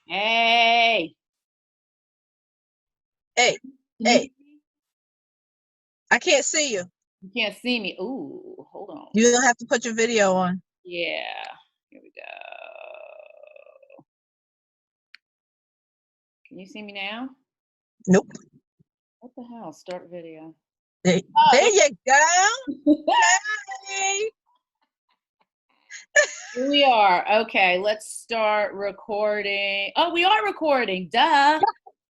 Hey, Hey, can you hey, see me? I can't see you. You can't see me. Ooh, hold on. You're gonna have to put your video on. Yeah, here we go. Can you see me now? Nope. What the hell? Start video. There, Oh, there you go. Hey. here we are. Okay, let's start recording. Oh, we are recording. Duh.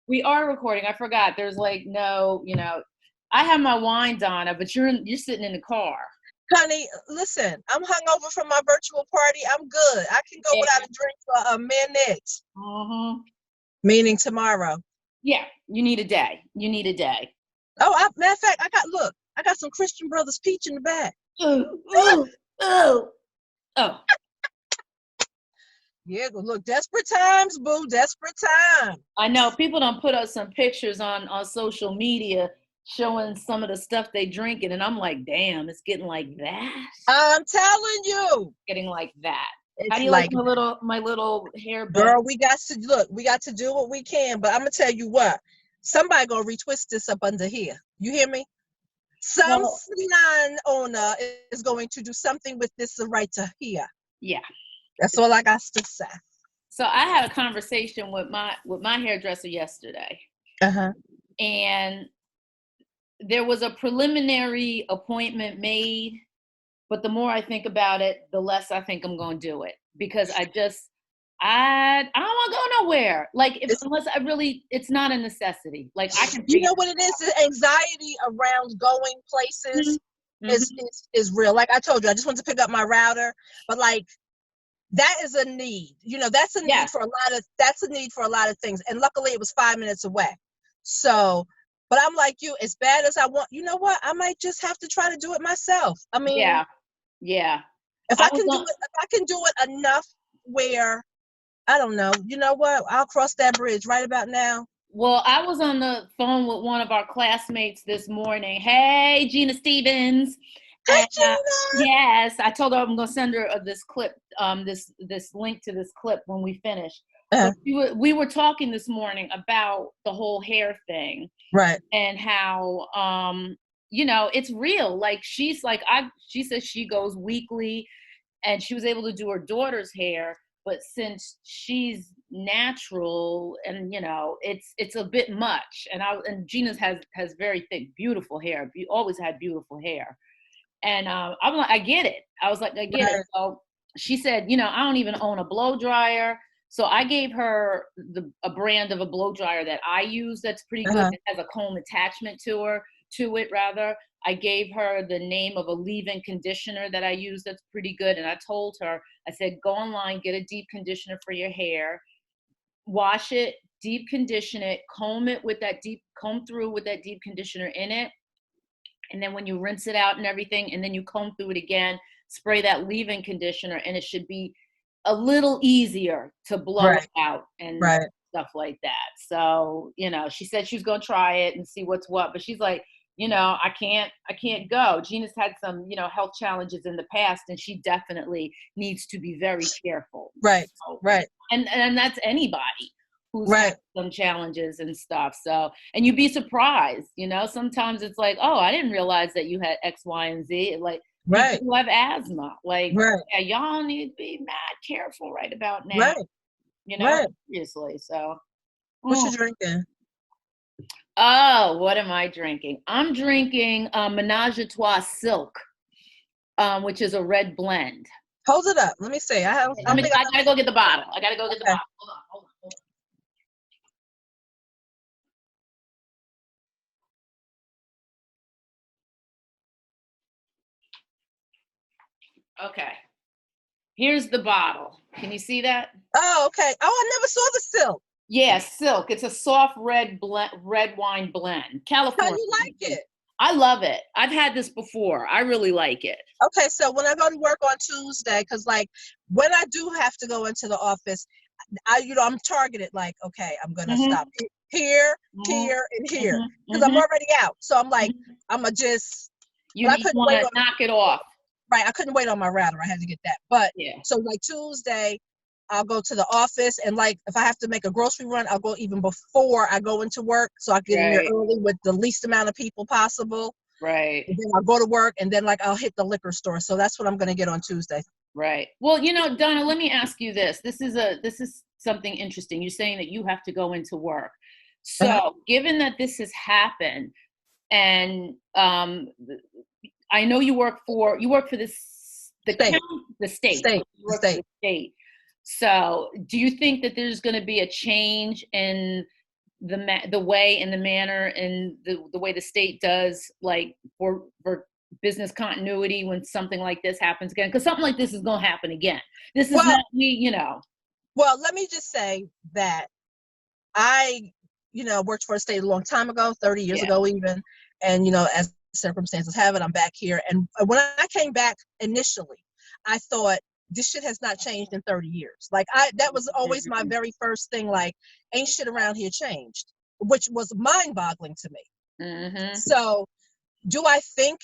We are recording. I forgot. There's like no, I have my wine, Donna, but you're sitting in the car. Honey, listen, I'm hungover from my virtual party. I'm good. I can go Yeah. without a drink for a minute. Mm-hmm. Meaning tomorrow. Yeah, you need a day. You need a day. Oh, matter of fact, I got some Christian Brothers peach in the bag. Ooh, ooh, ooh. Oh, Yeah, look, desperate times, boo, desperate times. I know people don't put up some pictures on social media showing some of the stuff they drinking, and I'm like, damn, it's getting like that. I'm telling you, Getting like that. How it's do you like like, my little hair bun? girl, we got to do what we can. But I'm gonna tell you what, somebody gonna retwist this up under here. You hear me? Some Well, salon owner is going to do something with this right to here. yeah. That's all I got to say. So I had a conversation with my hairdresser yesterday, Uh-huh. and there was a preliminary appointment made, but the more I think about it, the less I think I'm going to do it because I don't want to go nowhere. Like if It's, unless I really, it's not a necessity. Like I can you figure know what it is? The anxiety around going it out. places is, Mm-hmm. is real. Like I told you, I just want to pick up my router, but like that is a need. That's a need Yes. for a lot of things. And luckily it was 5 minutes away. So, but I'm like you, as bad as I want, you know what? I might just have to try to do it myself. I mean, Yeah. Yeah. if I I was can do on. it, if I can do it enough where I don't know, you know what? I'll cross that bridge right about now. Well, I was on the phone with one of our classmates this morning. Hey, Gina Stevens. Hey, And Gina. yes, I told her I'm going to send her this clip, this link to this clip when we finish. Uh, But we were talking this morning about the whole hair thing right. and how it's real. Like she says she goes weekly and she was able to do her daughter's hair, but since she's natural and it's a bit much, and Gina's has very thick beautiful hair, always had beautiful hair, and I'm like, I get it. I was like, I get it. Right. So she said, I don't even own a blow dryer. So I gave her a brand of a blow dryer that I use that's pretty good. Uh-huh. It has a comb attachment to it rather. I gave her the name of a leave-in conditioner that I use that's pretty good. And I told her, I said, go online, get a deep conditioner for your hair, wash it, deep condition it, comb through with that deep conditioner in it, and then when you rinse it out and everything, and then you comb through it again, spray that leave-in conditioner, and it should be a little easier to blow Right. it out and Right. stuff like that. So, she said she was going to try it and see what's what, but she's like, I can't go. Gina's had some, health challenges in the past, and she definitely needs to be very careful. Right. So, Right. and that's anybody who's had Right. some challenges and stuff. So, and you'd be surprised, sometimes it's like, oh, I didn't realize that you had X, Y, and Z. Like people Right. who have asthma, like, Right. yeah, y'all need to be mad careful right about now, Right. Right. seriously. So, What mm. you drinking? Oh, what am I drinking? I'm drinking Menage a Trois Silk, which is a red blend. Hold it up. Let me see. I don't think I gotta go get the bottle. I gotta go get the Okay. bottle. Hold on. Okay. Here's the bottle. Can you see that? Oh, okay. Oh, I never saw the silk. Yeah, silk. It's a soft red wine blend. How California. you like it? I love it. I've had this before. I really like it. Okay, so when I go to work on Tuesday, because like when I do have to go into the office, I'm targeted like, okay, I'm gonna Mm-hmm. stop here, Mm-hmm. here, and here. Because I'm Mm-hmm. already out. So I'm like, Mm-hmm. I'm gonna just You but I need couldn't want wait to on knock it off. right, I couldn't wait on my router. I had to get that. But Yeah. so like Tuesday, I'll go to the office, and like if I have to make a grocery run, I'll go even before I go into work, so I get in there Right. early with the least amount of people possible. Right. And then I'll go to work, and then like I'll hit the liquor store. So that's what I'm going to get on Tuesday. Right. Well, Donna, let me ask you this. This is something interesting. You're saying that you have to go into work. Uh-huh. So, given that this has happened, and I know you work for this the State, county, the state. state, You work for state. the state. So, do you think that there's going to be a change in the way and the manner and the way the state does, like for business continuity when something like this happens again? Because something like this is going to happen again. This is Well, not me. well, let me just say that I, worked for a state a long time ago, 30 years Yeah. ago even, and as circumstances have it, I'm back here. And when I came back initially, I thought this shit has not changed in 30 years. Like that was always my very first thing. Like, ain't shit around here changed, which was mind-boggling to me. Mm-hmm. So, do I think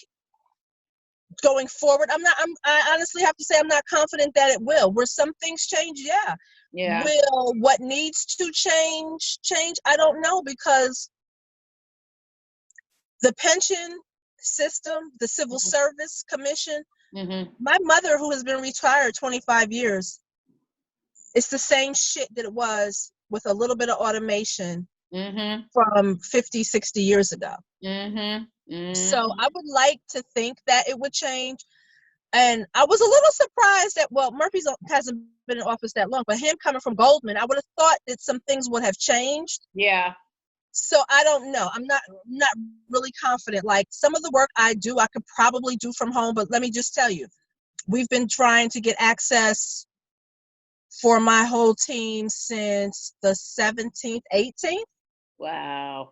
going forward? I honestly have to say I'm not confident that it will. Will some things change? Yeah. Yeah. Will what needs to change? I don't know, because the pension system, the civil service commission, Mm-hmm. my mother, who has been retired 25 years, it's the same shit that it was, with a little bit of automation, Mm-hmm. from 50, 60 years ago. Mm-hmm. So Mm-hmm. I would like to think that it would change. And I was a little surprised that, well, Murphy's hasn't been in office that long, but him coming from Goldman, I would have thought that some things would have changed. Yeah. So I don't know. I'm not really confident. Like, some of the work I do, I could probably do from home, but let me just tell you, we've been trying to get access for my whole team since the 17th, 18th. Wow.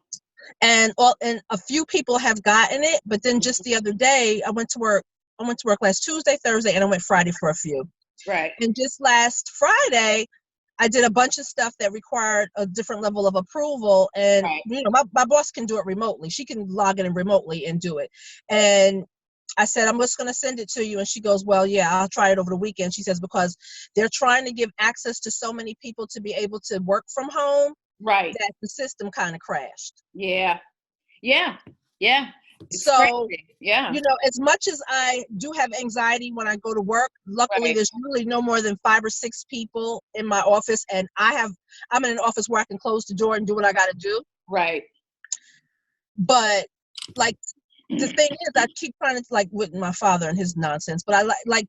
And a few people have gotten it, but then just the other day, I went to work last Tuesday, Thursday, and I went Friday for a few. Right. And just last Friday, I did a bunch of stuff that required a different level of approval. And, Right. my boss can do it remotely. She can log in remotely and do it. And I said, I'm just going to send it to you. And she goes, well, yeah, I'll try it over the weekend. She says, because they're trying to give access to so many people to be able to work from home, Right. that the system kind of crashed. Yeah. Yeah. Yeah. It's So, crazy. Yeah. as much as I do have anxiety when I go to work, luckily Right. there's really no more than 5 or 6 people in my office, and I'm in an office where I can close the door and do what I got to do. Right. But, like, the thing is, I keep trying to, like, with my father and his nonsense, but I like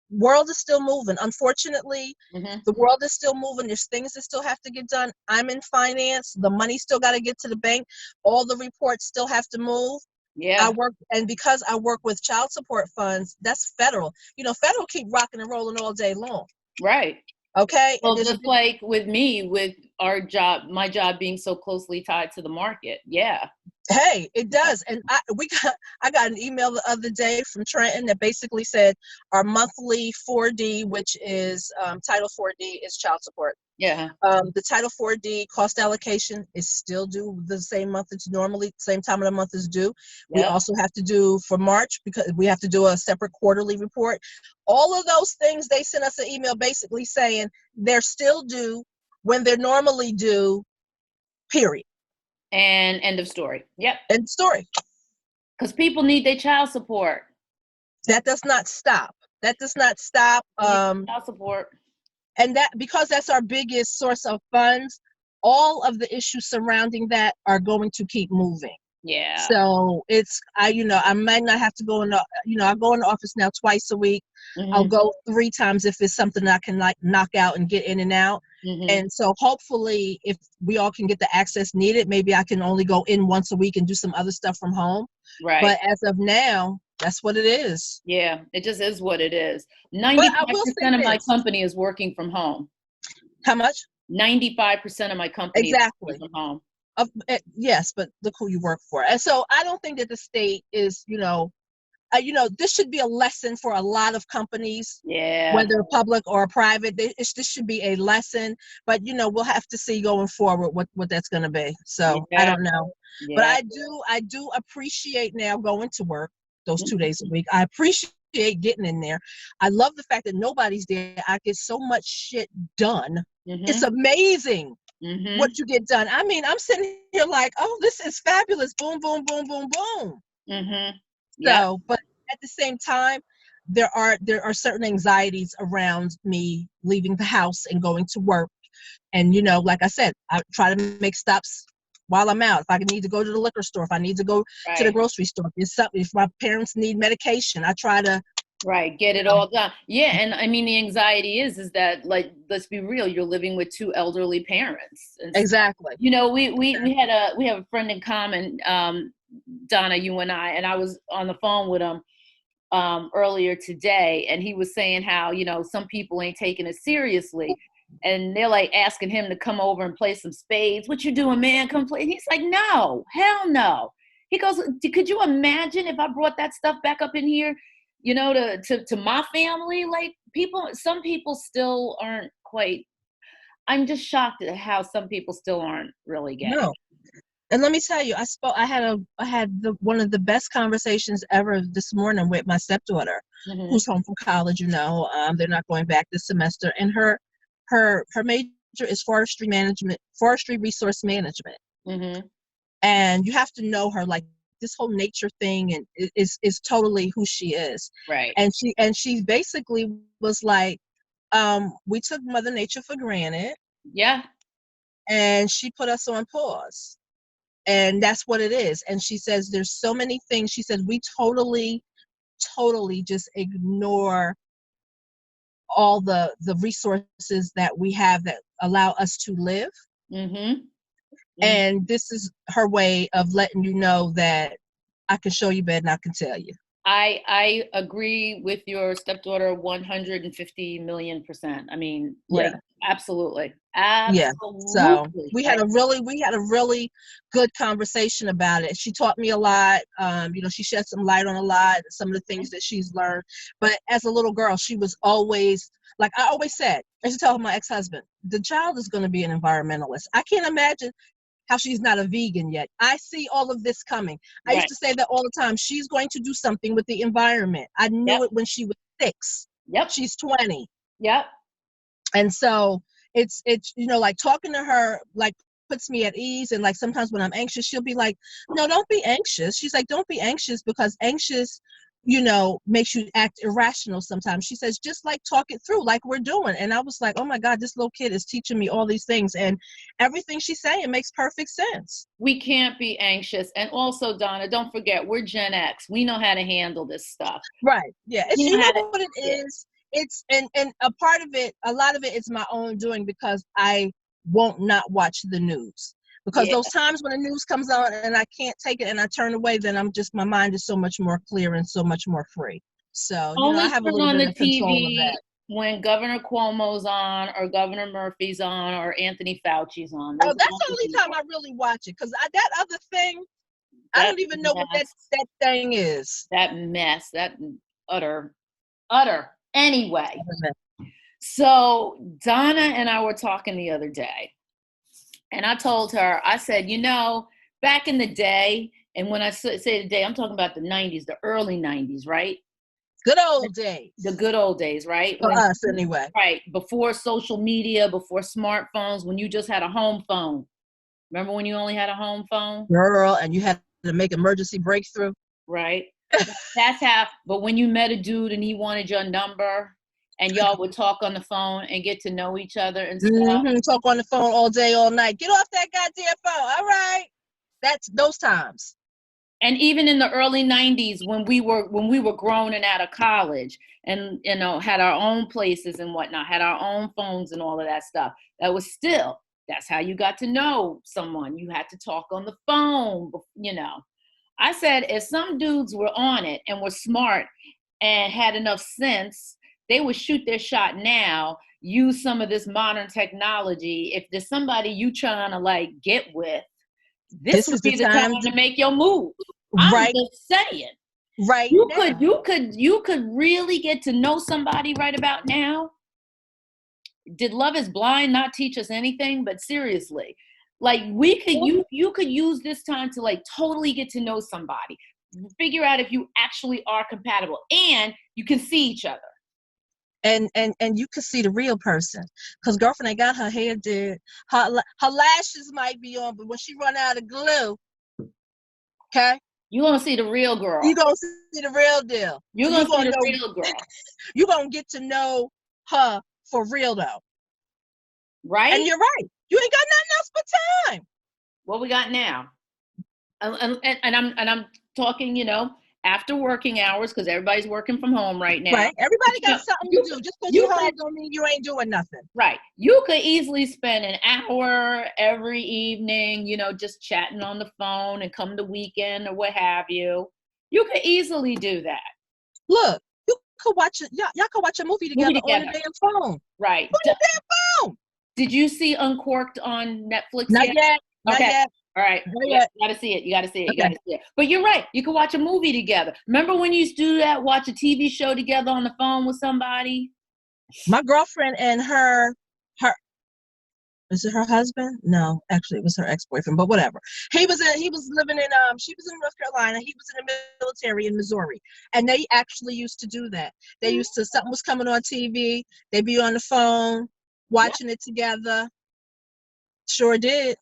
world is still moving. Unfortunately, Mm-hmm. the world is still moving. There's things that still have to get done. I'm in finance. The money still got to get to the bank. All the reports still have to move. Yeah. And because I work with child support funds, that's federal. Federal keep rocking and rolling all day long. Right. Okay. Well, just like with me, with my job being so closely tied to the market. Yeah. Hey, it does. And I got an email the other day from Trenton that basically said our monthly 4D, which is Title 4D, is child support. Yeah. The Title 4D cost allocation is still due the same month it's normally, same time of the month is due. We Yep. also have to do for March, because we have to do a separate quarterly report. All of those things, they sent us an email basically saying they're still due when they're normally due, period. And end of story. Yep. End story. Because people need their child support. That does not stop. Child support. And that, because that's our biggest source of funds, all of the issues surrounding that are going to keep moving. Yeah. So I might not have to go in I go in the office now twice a week. Mm-hmm. I'll go 3 times if it's something that I can like knock out and get in and out. Mm-hmm. And so hopefully, if we all can get the access needed, maybe I can only go in once a week and do some other stuff from home. Right. But as of now, that's what it is. Yeah, it just is what it is. 95% of my company is working from home. How much? 95% of my company exactly. is working from home. Yes, but look who you work for. And so I don't think that the state is, this should be a lesson for a lot of companies, yeah, whether public or private. This should be a lesson, but we'll have to see going forward what that's going to be. So yeah. I don't know, yeah. But I do appreciate now going to work those 2 days a week. I appreciate getting in there. I love the fact that nobody's there. I get so much shit done. It's amazing what you get done. I mean, I'm sitting here like, oh, this is fabulous. Boom, boom, boom, boom, boom. Yeah. So, but at the same time, there are certain anxieties around me leaving the house and going to work. And, you know, like I said, I try to make stops while I'm out. If I need to go to the liquor store, if I need to go to the grocery store, if my parents need medication, I try to get it all done. Yeah, and I mean the anxiety is that, like, let's be real, you're living with two elderly parents. And exactly. you know, we have a friend in common, Donna, you and I was on the phone with him earlier today, and he was saying how, you know, some people ain't taking it seriously. And they're like asking him to come over and play some spades. What you doing, man? Come play. And he's like, no, hell no. He goes, could you imagine if I brought that stuff back up in here, you know, to my family? Like, some people still aren't quite. I'm just shocked at how some people still aren't really getting. No. And let me tell you, I had one of the best conversations ever this morning with my stepdaughter, who's home from college. You know, they're not going back this semester, and her major is forestry resource management. And you have to know her, like, this whole nature thing and is totally who she is. Right. And she basically was like, we took Mother Nature for granted. Yeah. And she put us on pause. And that's what it is. And she says there's so many things. She says we totally just ignore all the resources that we have that allow us to live. And this is her way of letting you know that I can show you better than I can tell you. I agree with your stepdaughter 150 million%. I mean, like, absolutely. Yeah. So we had a really good conversation about it. She taught me a lot. You know, she shed some light on a lot, some of the things that she's learned. But as a little girl, she was always, like I always said, I used to tell my ex-husband, the child is going to be an environmentalist. I can't imagine how she's not a vegan yet. I see all of this coming. I used to say that all the time. She's going to do something with the environment. I knew it when she was 6. She's 20. And so it's you know, like, talking to her, like, puts me at ease. And, like, sometimes when I'm anxious, she'll be like, no, don't be anxious. She's like, don't be anxious, because anxious, you know, makes you act irrational sometimes. She says, just, like, talk it through like we're doing. And I was like, oh my God, this little kid is teaching me all these things, and everything she's saying makes perfect sense. We can't be anxious. And also, Donna, don't forget, we're Gen X. We know how to handle this stuff. Right. Yeah. It's, you know what it is? It's, and a part of it, a lot of it is my own doing, because I won't not watch the news. Because those times when the news comes on and I can't take it and I turn away, then my mind is so much more clear and so much more free. So, you know, I have a little bit of control of that. When Governor Cuomo's on, or Governor Murphy's on, or Anthony Fauci's on. Oh, that's the only time I really watch it, because that other thing, I don't even know what that thing is. That mess, that utter. Anyway, so Donna and I were talking the other day, and I told her, I said, you know, back in the day, and when I say the day, I'm talking about the 90s, the early 90s, right? Good old days. The good old days, right? For us, anyway. Right. Before social media, before smartphones, when you just had a home phone. Remember when you only had a home phone? Girl, and you had to make emergency breakthrough. Right. That's how, but when you met a dude and he wanted your number, and y'all would talk on the phone and get to know each other and stuff. Talk on the phone all day, all night. Get off that goddamn phone. All right. That's those times. And even in the early 90s, when we were grown and out of college, and, you know, had our own places and whatnot, had our own phones and all of that stuff, that's how you got to know someone. You had to talk on the phone, you know. I said, if some dudes were on it and were smart and had enough sense, they would shoot their shot now, use some of this modern technology. If there's somebody you trying to, like, get with, this would be the time to make your move. I'm just saying. Right. You could really get to know somebody right about now. Did Love Is Blind not teach us anything? But seriously, like, you could use this time to, like, totally get to know somebody. figure out if you actually are compatible and you can see each other. And you could see the real person, because girlfriend ain't got her hair did. Her lashes might be on, but when she run out of glue, okay, You're gonna see the real girl. you gonna see the real deal. You're So gonna you see gonna the know, real girl. you gonna get to know her for real though. Right? And you're right. You ain't got nothing else but time. What we got now? And I'm talking, you know, after working hours, because everybody's working from home right now. Right. Everybody You know, got something to do. Just because you you're home could, don't mean you ain't doing nothing. right. You could easily spend an hour every evening, you know, just chatting on the phone, and come the weekend or what have you. You could easily do that. Look, you could watch it. Y'all could watch a movie together on the damn phone. Right. On the damn phone. Did you see Uncorked on Netflix Not yet? yet. Not Okay. yet. All right. Not You yet. gotta see it. You gotta see it. You Okay. gotta see it. But you're right. You can watch a movie together. Remember when you used to do that? Watch a TV show together on the phone with somebody? My girlfriend and her is it her husband? No, actually it was her ex-boyfriend, but whatever. He was living in she was in North Carolina. He was in the military in Missouri. And they actually used to do that. They used to, something was coming on TV, they'd be on the phone watching it together. Sure did.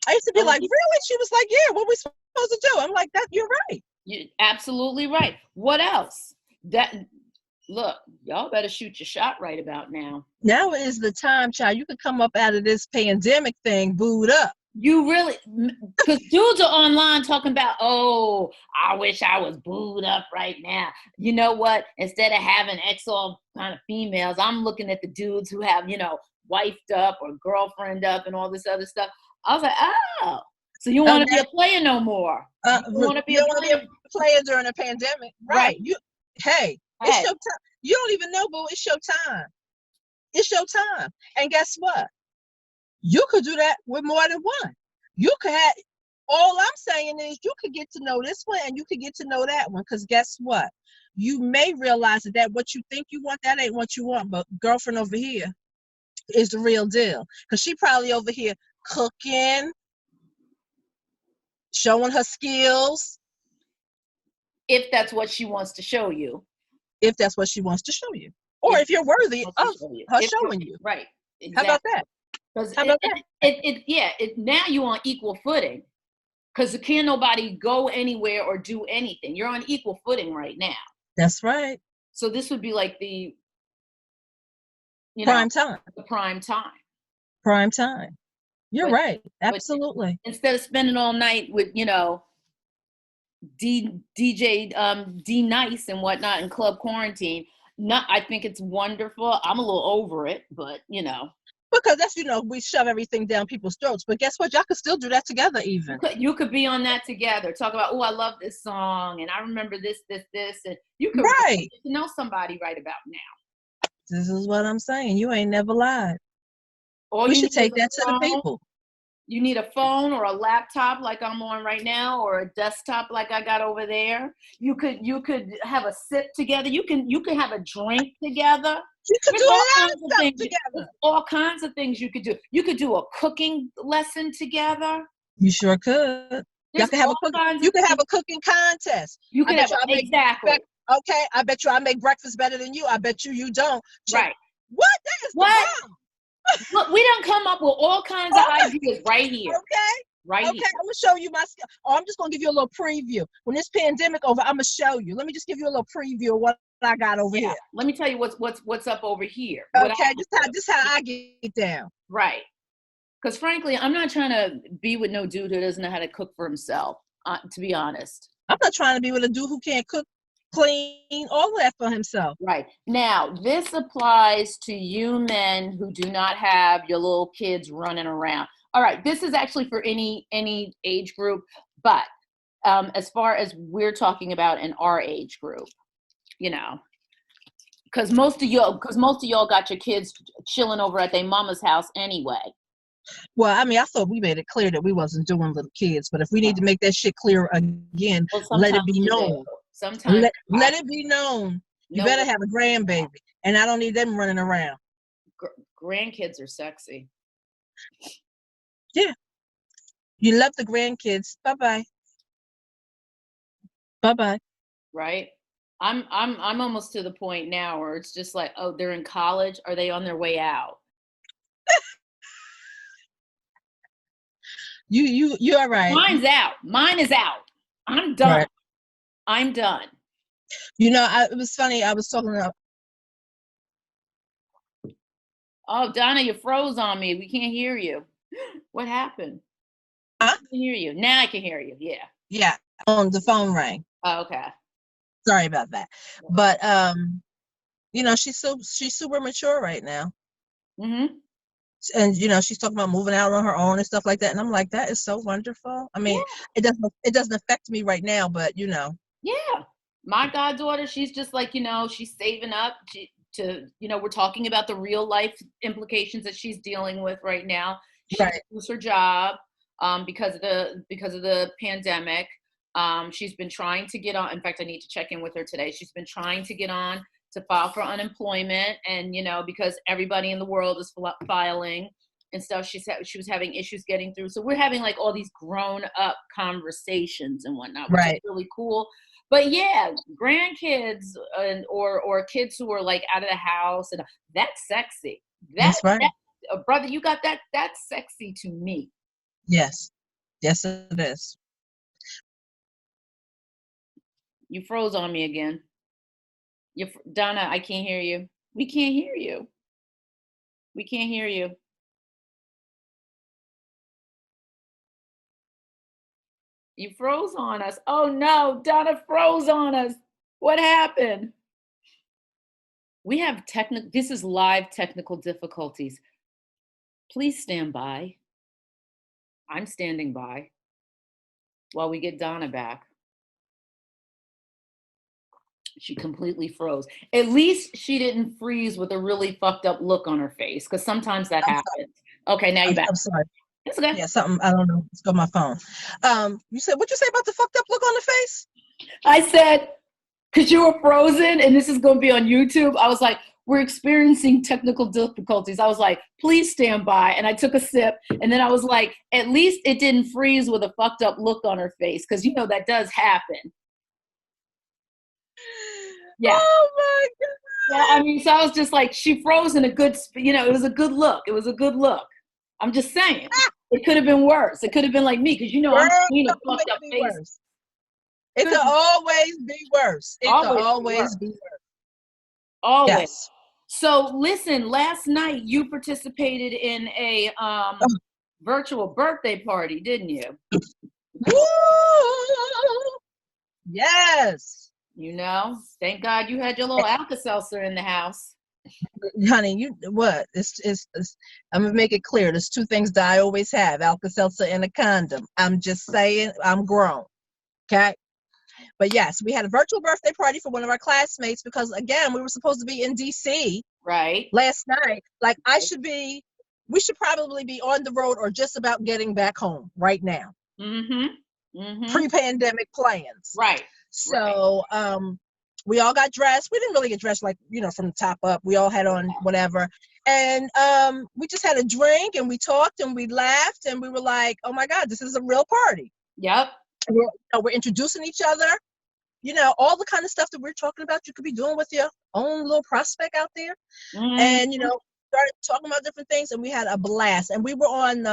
I used to be like, really? She was like, yeah, what are we supposed to do? I'm like, that you're right. You're absolutely right. What else? Look, y'all better shoot your shot right about now. Now is the time, child. You could come up out of this pandemic thing booed up. You really, because dudes are online talking about, oh, I wish I was booed up right now. You know what? Instead of having XO kind of females, I'm looking at the dudes who have, you know, wifed up or girlfriend up and all this other stuff. I was like, oh, so you want to be a player no more? You don't want to be a player during a pandemic, right? Hey, it's your time. You don't even know, boo. It's your time. It's your time. And guess what? You could do that with more than one. You could have, all I'm saying is you could get to know this one and you could get to know that one. Because guess what? You may realize that what you think you want, that ain't what you want. But girlfriend over here is the real deal. Because she probably over here cooking, showing her skills. If that's what she wants to show you. If that's what she wants to show you. Or if you're worthy of her showing you. Right. Exactly. How about that? How about that? Now you're on equal footing, because can't nobody go anywhere or do anything. You're on equal footing right now. That's right. So this would be like the prime time. The prime time. Prime time. You're right. Absolutely. Instead of spending all night with, you know, DJ D Nice and whatnot in club quarantine. I think it's wonderful. I'm a little over it, but you know. Because that's, you know, we shove everything down people's throats. But guess what? Y'all could still do that together even. You could be on that together. Talk about, oh, I love this song. And I remember this. And you could really get to know somebody right about now. This is what I'm saying. You ain't never lied. We should take that to the people. You need a phone or a laptop like I'm on right now, or a desktop like I got over there. You could have a sip together. You can have a drink together. You could do a lot of stuff together. There's all kinds of things you could do. You could do a cooking lesson together. You sure could. You could have a cooking contest. You could have exactly. Okay, I bet you I make breakfast better than you. I bet you don't. Right. What? That is what? Look, we don't come up with all kinds of ideas right here. Okay. Right here. I'm gonna show you my skill. I'm just gonna give you a little preview. When this pandemic over, I'm gonna show you. Let me just give you a little preview of what I got over here. Let me tell you what's up over here. Okay, just how I get down. Right. Because frankly, I'm not trying to be with no dude who doesn't know how to cook for himself. To be honest, I'm not trying to be with a dude who can't cook, clean, all that for himself. Right. Now, this applies to you men who do not have your little kids running around. All right, this is actually for any age group, but as far as we're talking about in our age group, you know, because most of y'all got your kids chilling over at their mama's house anyway. Well, I mean, I thought we made it clear that we wasn't doing little kids, but if we need to make that shit clear again, let it be known. Sometimes let it be known. You better have a grandbaby, and I don't need them running around. Grandkids are sexy. Yeah. You love the grandkids. Bye-bye. Bye-bye. right? I'm almost to the point now where it's just like, oh, they're in college. Are they on their way out? You are right. Mine's out. Mine is out. I'm done. Right. I'm done. It was funny. I was talking about. Oh, Donna, you froze on me. We can't hear you. What happened? I Huh? can hear you. Now I can hear you. Yeah. Yeah, on the phone rang. Oh, okay. Sorry about that. But she's super mature right now. Mm-hmm. And she's talking about moving out on her own and stuff like that. And I'm like, that is so wonderful. I mean, Yeah. it doesn't affect me right now, but Yeah. My goddaughter, she's just like, she's saving up we're talking about the real life implications that she's dealing with right now. She right. could lose her job because of the pandemic. She's been trying to get on. In fact, I need to check in with her today. She's been trying to get on to file for unemployment, and because everybody in the world is filing and stuff, she was having issues getting through. So we're having like all these grown up conversations and whatnot, which is Right. really cool. But yeah, grandkids or kids who are like out of the house, and that's sexy. That, That's right. brother, you got that? That's sexy to me. Yes. Yes, it is. You froze on me again. Donna, I can't hear you. We can't hear you. We can't hear you. You froze on us. Oh no, Donna froze on us. What happened? We have this is live technical difficulties. Please stand by. I'm standing by while we get Donna back. She completely froze. At least she didn't freeze with a really fucked up look on her face, because sometimes that I'm happens. Okay, now you're back. I'm sorry. It's okay. Yeah, something I don't know. Let's go my phone. You said what you say about the fucked up look on the face? I said, because you were frozen, and this is going to be on YouTube. I was like, we're experiencing technical difficulties. I was like, please stand by. And I took a sip, and then I was like, at least it didn't freeze with a fucked up look on her face, because that does happen. Yeah. Oh my god. Yeah, I mean, so I was just like, she froze in a good, it was a good look. It was a good look. I'm just saying, it could have been worse. It could have been like me, because I'm seeing a fucked up face. Worse. It could always be worse. It could always be worse. Always. Yes. So listen, last night you participated in a virtual birthday party, didn't you? Woo! Yes. Thank God you had your little Alka-Seltzer in the house. Honey, what? It's I'm gonna make it clear. There's two things that I always have: Alka-Seltzer and a condom. I'm just saying, I'm grown. Okay. But yes, we had a virtual birthday party for one of our classmates because, again, we were supposed to be in DC right last night. Like, we should probably be on the road or just about getting back home right now. Pre-pandemic plans. Right. So, we all got dressed. We didn't really get dressed like, from the top up. We all had on whatever. And we just had a drink and we talked and we laughed and we were like, oh my God, this is a real party. Yep. We're introducing each other, all the kind of stuff that we're talking about you could be doing with your own little prospect out there. And started talking about different things, and we had a blast. And we were on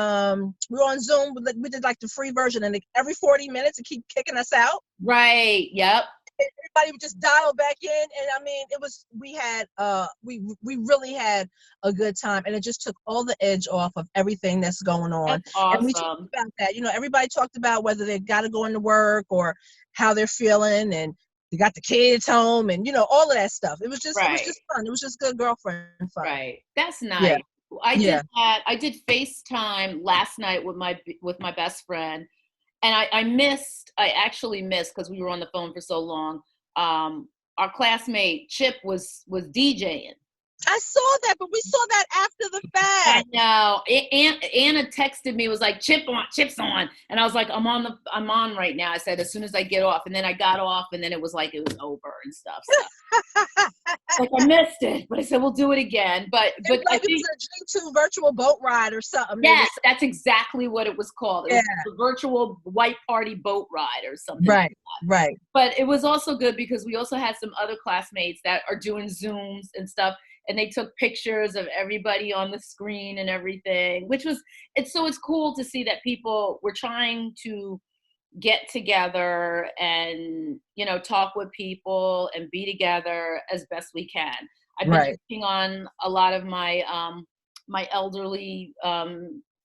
Zoom. We did like the free version, and every 40 minutes it keep kicking us out. Right. Yep. Everybody would just dial back in, and I mean, we really had a good time, and it just took all the edge off of everything that's going on. That's awesome. And we talked about that. Everybody talked about whether they got to go into work or how they're feeling, and they got the kids home, and all of that stuff. It was just fun. It was just good girlfriend fun. Right. That's nice. Yeah. I did that. I did FaceTime last night with my best friend. And I actually missed, because we were on the phone for so long. Our classmate Chip was DJing. I saw that, but we saw that after the I fact. know. Anna texted me, was like, chips on. And I was like, I'm on right now. I said, as soon as I get off. And then I got off, and then it was like, it was over and stuff. So like, I missed it, but I said, we'll do it again. But It was I like it was think, a G2 virtual boat ride or something. They yes, was, that's exactly what it was called. It yeah, was the virtual white party boat ride or something like right, that. right. But it was also good because we also had some other classmates that are doing Zooms and stuff, and they took pictures of everybody on the screen and everything, which was, it's cool to see that people were trying to get together and, talk with people and be together as best we can. I've been Right. checking on a lot of my my elderly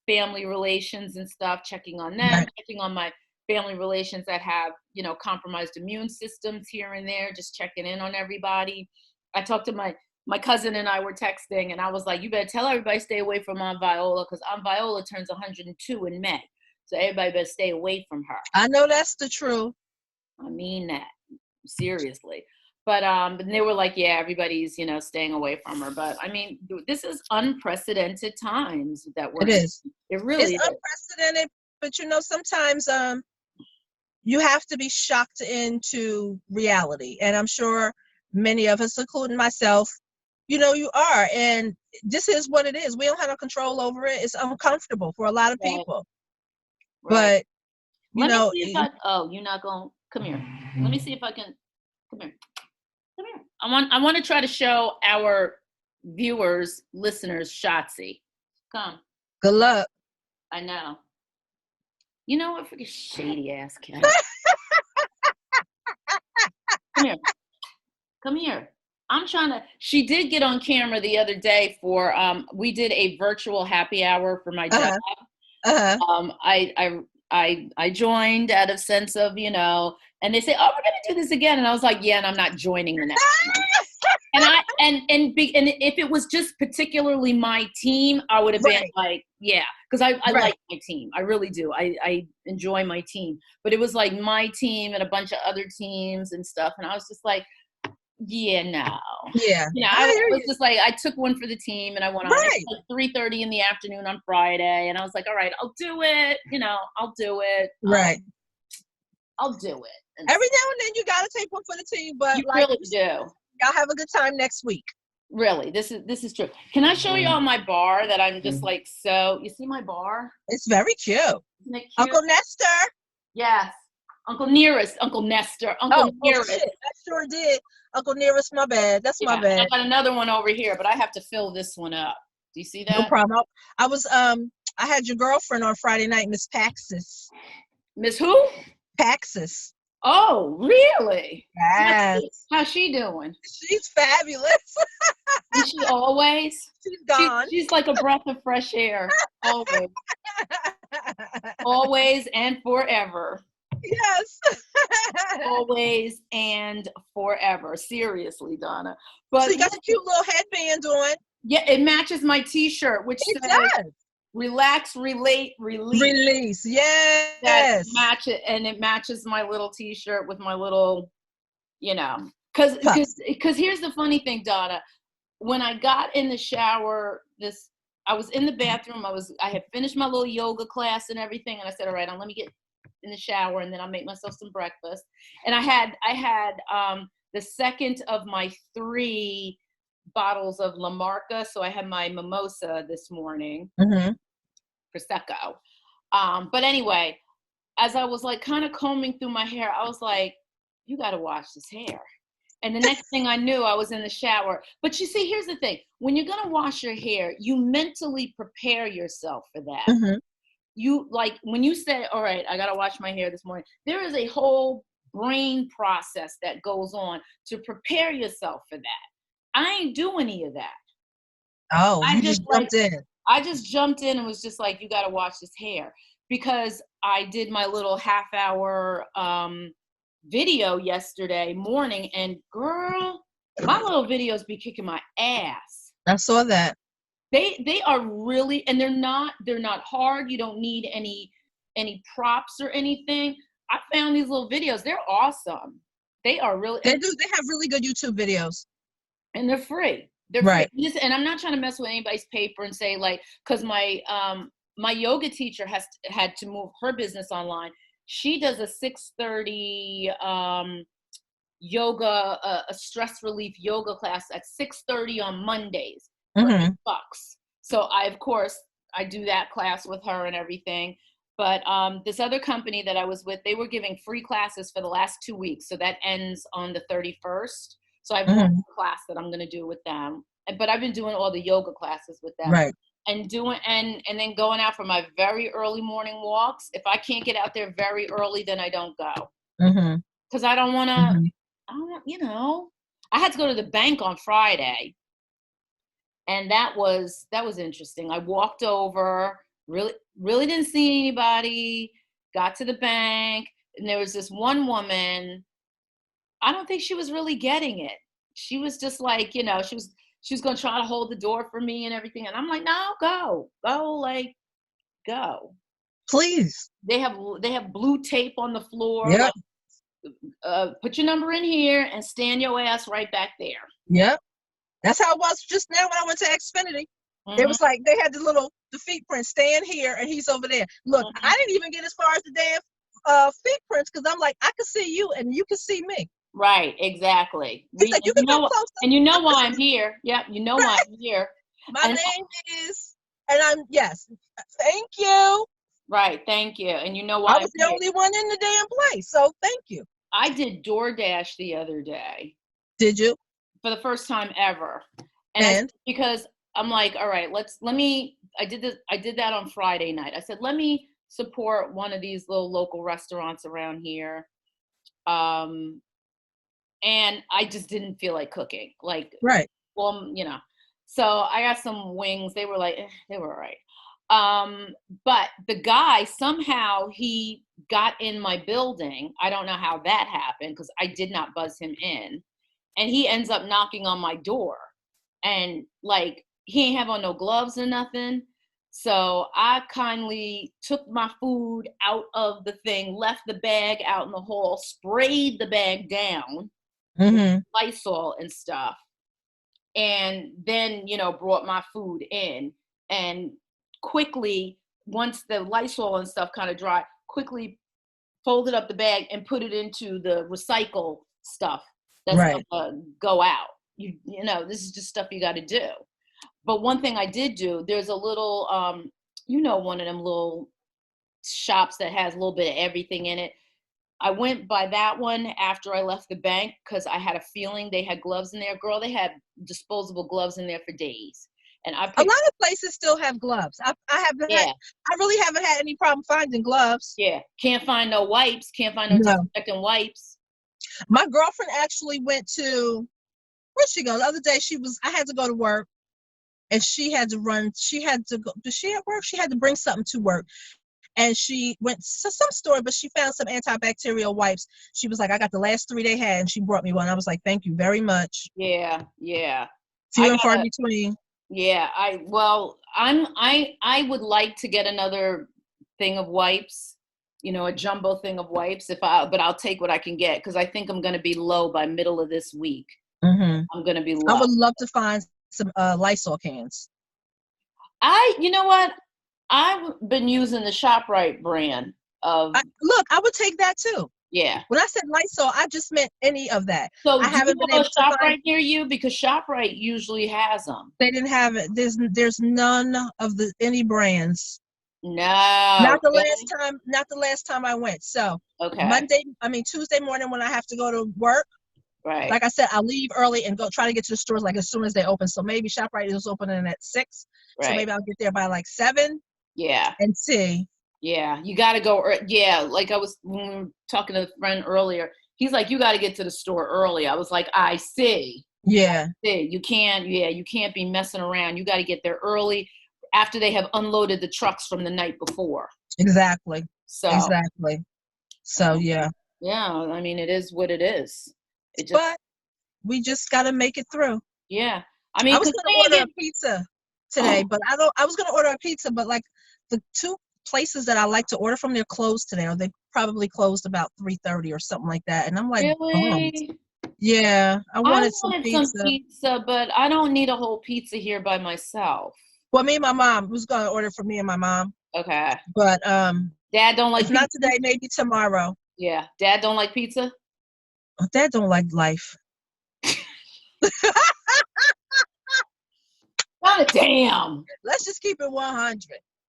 family relations and stuff, checking on them, Right. checking on my family relations that have, compromised immune systems here and there, just checking in on everybody. I talked to my cousin, and I were texting, and I was like, you better tell everybody stay away from Aunt Viola, because Aunt Viola turns 102 in May. So everybody better stay away from her. I know that's the truth. I mean that, seriously. But and they were like, yeah, everybody's, staying away from her. But I mean, this is unprecedented times that we're It in. is. It really It's is. unprecedented, but sometimes you have to be shocked into reality. And I'm sure many of us, including myself, you are. And this is what it is. We don't have no control over it. It's uncomfortable for a lot of Right, people. right. But, Let me see if you're not going, come here. Let me see if I can, come here. Come here. I want to try to show our viewers, listeners, Shotzi. Come. good luck. I know. You know what? Freaking shady ass cat. Come here. Come here. I'm trying to. She did get on camera the other day for. We did a virtual happy hour for my job. Uh-huh. I joined out of sense of, and they say, oh, we're gonna do this again, and I was like, yeah, and I'm not joining the next one. And if it was just particularly my team, I would have been Right. like, yeah, because I Right. like my team. I really do. I enjoy my team. But it was like my team and a bunch of other teams and stuff. And I was just like, yeah, no. Yeah. I I hear was you. just like, I took one for the team and I went on. It Right. was like 3:30 in the afternoon on Friday. And I was like, all right, I'll do it. I'll do it. Right. I'll do it. And Every now and then you got to take one for the team, but you like really do. y'all have a good time next week. Really, this is true. Can I show y'all my bar that I'm just like, so you see my bar? It's very cute. Isn't it cute? Uncle Nestor. Yes. Uncle Nearest, Uncle Nestor, Oh, Nearest. shit. I sure did. Uncle Nearest, my bad. That's my bad. I got another one over here, but I have to fill this one up. Do you see that? No problem. I was I had your girlfriend on Friday night, Miss Paxis. Miss who? Paxis. Oh, really? Yes. How's she doing? She's fabulous. Is she always? She's gone. She's like a breath of fresh air. Always. Always and forever. Yes. Always and forever. Seriously, Donna. But so you got the cute little headband on. Yeah, it matches my T-shirt, which It says does. Relax, relate, release. Release. Yes. That match it, and it matches my little T-shirt with my little, because here's the funny thing, Donna. When I got in the shower, I was in the bathroom. I had finished my little yoga class and everything, and I said, all right, let me get in the shower, and then I'll make myself some breakfast. And I had the second of my 3 bottles of La Marca, so I had my mimosa this morning, Prosecco. But anyway, as I was like kind of combing through my hair, I was like, you got to wash this hair. And the next thing I knew, I was in the shower. But you see, here's the thing. When you're going to wash your hair, you mentally prepare yourself for that. You like when you say, all right, I got to wash my hair this morning, there is a whole brain process that goes on to prepare yourself for that. I ain't do any of that. Oh, you just jumped in. I just jumped in and was just like, you got to wash this hair, because I did my little half-hour video yesterday morning, and girl, my little videos be kicking my ass. I saw that. They are really, and they're not hard. You don't need any props or anything. I found these little videos. They're awesome. They are really. They have really good YouTube videos. And they're free. They're free. Right. And I'm not trying to mess with anybody's paper and say like, because my yoga teacher had to move her business online. She does a 6:30 yoga, a stress relief yoga class at 6:30 on Mondays for Mm-hmm. $8. So of course I do that class with her and everything. But this other company that I was with, they were giving free classes for the last 2 weeks. So that ends on the 31st. So I have one Mm-hmm. class that I'm going to do with them. But I've been doing all the yoga classes with them Right. and doing and then going out for my very early morning walks. If I can't get out there very early, then I don't go Mm-hmm. because I don't want to. Mm-hmm. I don't, I had to go to the bank on Friday, and that was interesting. I walked over, really didn't see anybody, got to the bank, and there was this one woman. I don't think she was really getting it. She was just like, she was going to try to hold the door for me and everything, and I'm like, no, go, like go. Please. They have blue tape on the floor, Yep. like put your number in here and stand your ass right back there. Yep. That's how it was just now when I went to Xfinity. It Hmm. was like they had the feet print, stand here and he's over there. Look, Hmm. I didn't even get as far as the damn feet prints because I'm like, I could see you and you can see me. Right, exactly. He's like, you can come closer. And you know why I'm here. Yep, you know why I'm here. My And name is, and I'm, yes, thank you. right, thank you. And you know I why I'm was the here. only one in the damn place, so thank you. I did DoorDash the other day Did you? for the first time ever. And Because I'm like, all right, I did that on Friday night. I said, let me support one of these little local restaurants around here. And I just didn't feel like cooking. Like, right, well, so I got some wings. They were like, they were all right. But the guy somehow he got in my building. I don't know how that happened because I did not buzz him in. And he ends up knocking on my door. And like he ain't have on no gloves or nothing. So I kindly took my food out of the thing, left the bag out in the hall, sprayed the bag down with mm-hmm. Lysol and stuff, and then brought my food in and quickly, once the Lysol and stuff kind of dry, quickly folded up the bag and put it into the recycle stuff that's Right, gonna go out. This is just stuff you got to do. But one thing I did do, there's a little one of them little shops that has a little bit of everything in it. I went by that one after I left the bank because I had a feeling they had gloves in there. Girl, they had disposable gloves in there for days. And I a picked, lot of places still have gloves. I haven't had, yeah, I really haven't had any problem finding gloves. yeah. Can't find no wipes, can't find no No, disinfectant wipes. my girlfriend actually went to, where'd she go? The other day I had to go to work and she had to run. She had to go. Did she at work? She had to bring something to work. And she went to some store, but she found some antibacterial wipes. She was like, I got the last 3 they had, and she brought me one. I was like, thank you very much. Yeah, yeah. Few I and far gotta, between. yeah, I would like to get another thing of wipes, a jumbo thing of wipes but I'll take what I can get because I think I'm going to be low by middle of this week. Mm-hmm. I'm going to be I low. would love to find some Lysol cans. You know what? I've been using the ShopRite brand of, Look, I would take that too. yeah. When I said Lysol, I just meant any of that. So I do you haven't been have able a to find. ShopRite near you? Because ShopRite usually has them. They didn't have it. There's none of the any brands. No, really? Not the last time I went. So Okay, Tuesday morning when I have to go to work, right, like I said, I'll leave early and go try to get to the stores like as soon as they open. So maybe ShopRite is opening at 6. So right. maybe I'll get there by like 7 Yeah, and see. yeah. You got to go. Yeah, like I was when we were talking to a friend earlier. He's like, you got to get to the store early. I was like, I see. Yeah, You can't. Yeah, you can't be messing around. You got to get there early after they have unloaded the trucks from the night before. exactly. So, Exactly. So yeah. yeah. I mean, it is what it is. It just, But we just gotta make it through. yeah. I mean, I was because gonna order a pizza today, but I was gonna order a pizza, but like the two places that I like to order from, they're closed today, or they probably closed about 3:30 or something like that. And I'm like bummed. really? Yeah, I I wanted some wanted some pizza. pizza, but I don't need a whole pizza here by myself. Well, me and my mom was gonna order for me and my mom, Okay. but Dad don't if like not pizza? today, maybe tomorrow. Yeah. Dad don't like pizza? Oh, Dad don't like life. God damn. Let's just keep it 100.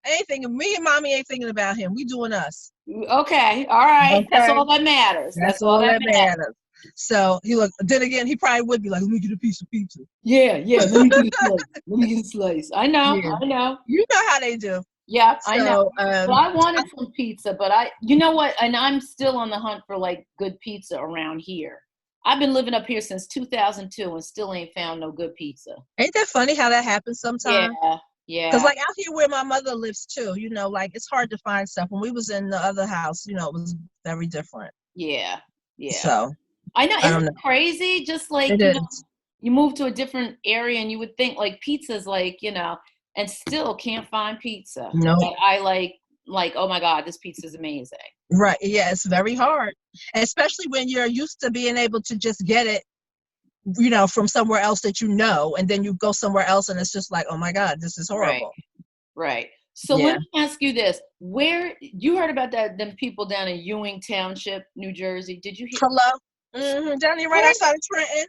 I ain't thinking. Me and mommy ain't thinking about him. We doing us. Okay. All right. That's Okay, all that matters. that's That's all all that that matters. matters. So he look. Then again, he probably would be like, "Let me get a piece of pizza." Yeah, yeah. Let me get a slice. Let me get a slice. I know. Yeah, I know. you know how they do. Yeah, I know. So But I wanted some pizza, but you know what? And I'm still on the hunt for like good pizza around here. I've been living up here since 2002 and still ain't found no good pizza. ain't that funny how that happens Yeah, sometimes? Because yeah, like out here where my mother lives too, like it's hard to find stuff. When we was in the other house, it was very different. yeah, yeah. So I know. I Isn't don't it know. crazy? Just like, It is. you move to a different area and you would think like pizza's like, and still can't find pizza No. that I like, oh my God, this pizza's amazing. Right. Yeah, it's very hard. Especially when you're used to being able to just get it, from somewhere else that and then you go somewhere else and it's just like, oh my God, this is Right, horrible. right. So let Yeah. me ask you this. Where you heard about them people down in Ewing Township, New Jersey? Did you hear? Hello? Down here right Where, outside of Trenton.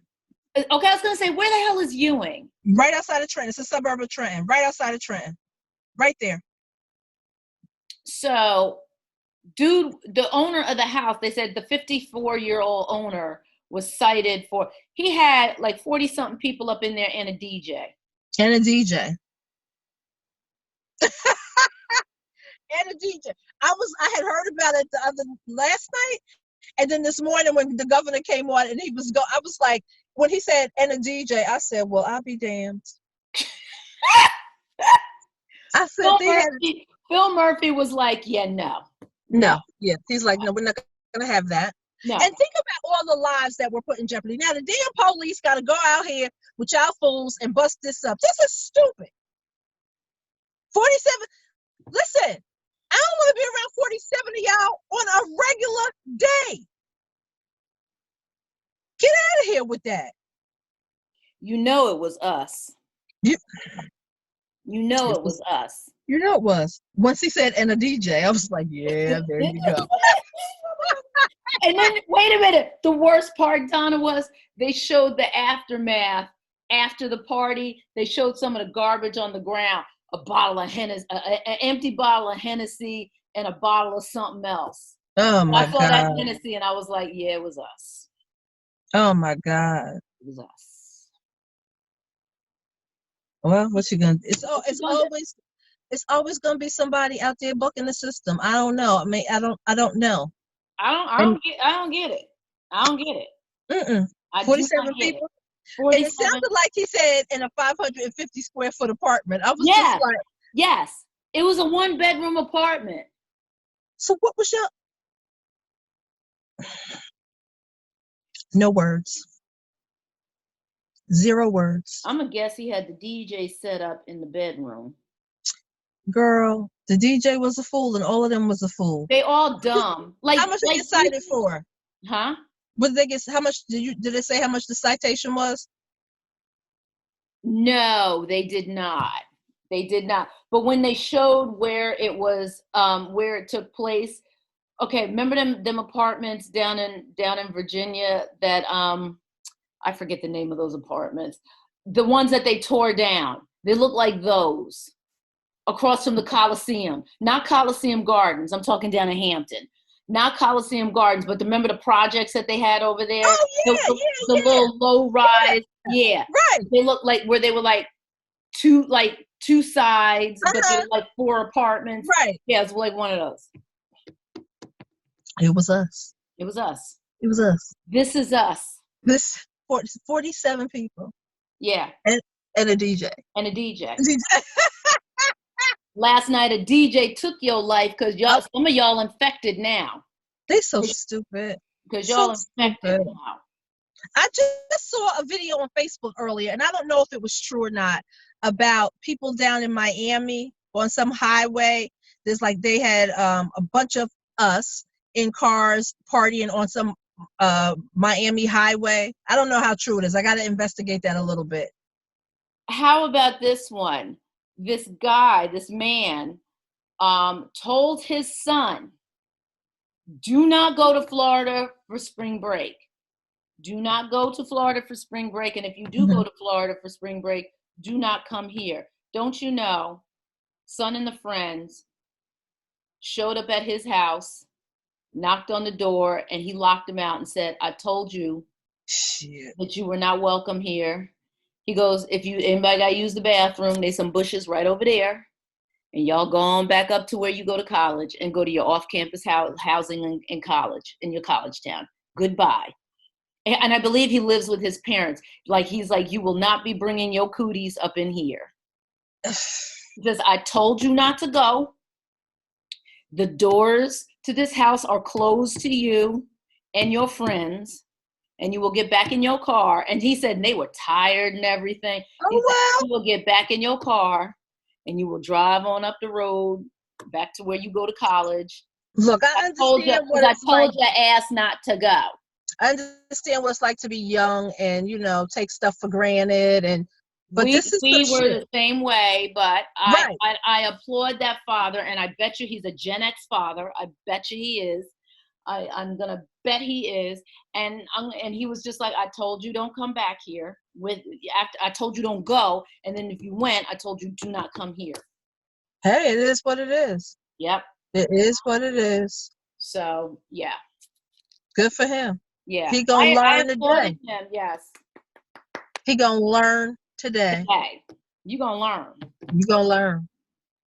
okay, I was gonna say, where the hell is Ewing? Right outside of Trenton. It's a suburb of Trenton. Right outside of Trenton. Right there. So, dude, the owner of the house, they said the 54-year-old owner was cited for, he had like 40 something people up in there and a DJ. And a DJ. And a DJ. I had heard about it the other last night, and then this morning when the governor came on and I was like, when he said and a DJ, I said, well, I'll be damned. I said Phil Murphy was like, yeah, no. Yeah, he's like, no, we're not gonna have that. No. And think about all the lives that were put in jeopardy. Now the damn police got to go out here with y'all fools and bust this up. This is stupid. 47. Listen, I don't want to be around 47 of y'all on a regular day. Get out of here with that. You know it was us. You know it was us. You know it was. Once he said and a DJ, I was like, yeah, there you go. And then, wait a minute. The worst part, Donna, was they showed the aftermath after the party. They showed some of the garbage on the ground. A bottle of Hennessy, an empty bottle of Hennessy, and a bottle of something else. Oh my I saw God. that Hennessy and I was like, yeah, it was us. Oh my God. It was us. Well, what you gonna? It's always gonna be somebody out there bucking the system. I don't know. I mean, I don't know. I don't get it. I don't get it. 47 people. 47. And it sounded like he said in a 550 square foot apartment. I was just like, yes, it was a 1-bedroom apartment. So what was your? No words. 0 words. I'm gonna guess he had the DJ set up in the bedroom. Girl, the DJ was a fool, and all of them was a fool. They all dumb. Like, how much did they get cited for? Huh? What did they get? How much did they say? How much the citation was? No, they did not. They did not. But when they showed where it was, where it took place, okay, remember them apartments down in Virginia that I forget the name of those apartments. The ones that they tore down. They look like those across from the Coliseum. Not Coliseum Gardens. I'm talking down in Hampton. Not Coliseum Gardens, but remember the projects that they had over there? Oh, yeah, the little low rise. Yeah. Right. They looked like where they were like two sides, but they were like 4 apartments. Right. Yeah, it's like one of those. It was us. It was us. It was us. This is us. This 47 people. Yeah. And a DJ. And a DJ. Last night a DJ took your life because some of y'all infected now. They so stupid. Because y'all infected now. I just saw a video on Facebook earlier, and I don't know if it was true or not, about people down in Miami on some highway. There's like they had a bunch of us in cars partying on some Miami Highway. I don't know how true it is. I got to investigate that a little bit. How about this one? This guy, this man, told his son, do not go to Florida for spring break. Do not go to Florida for spring break. And if you do go to Florida for spring break, do not come here. Don't you know, son and the friends showed up at his house, knocked on the door, and he locked him out and said, I told you that you were not welcome here. He goes, if anybody got to use the bathroom, there's some bushes right over there. And y'all go on back up to where you go to college and go to your off-campus housing in college, in your college town. Goodbye. And I believe he lives with his parents. Like, he's like, you will not be bringing your cooties up in here. Because I told you not to go. The doors to this house are closed to you and your friends, and you will get back in your car. And he said, and they were tired and everything. Oh, wow. You will get back in your car and you will drive on up the road back to where you go to college. Look, I understand what it's like. I told your ass not to go. I understand what it's like to be young and, you know, take stuff for granted. But we were the same way, but I applaud that father, and I bet you he's a Gen X father. I bet you he is. I'm gonna bet he is. And he was just like, I told you don't come back here. After I told you don't go, and then if you went, I told you do not come here. Hey, it is what it is. Yep. It is what it is. So yeah. Good for him. Yeah. He gonna learn today. Him, yes. He gonna learn today. You gonna learn. You gonna learn.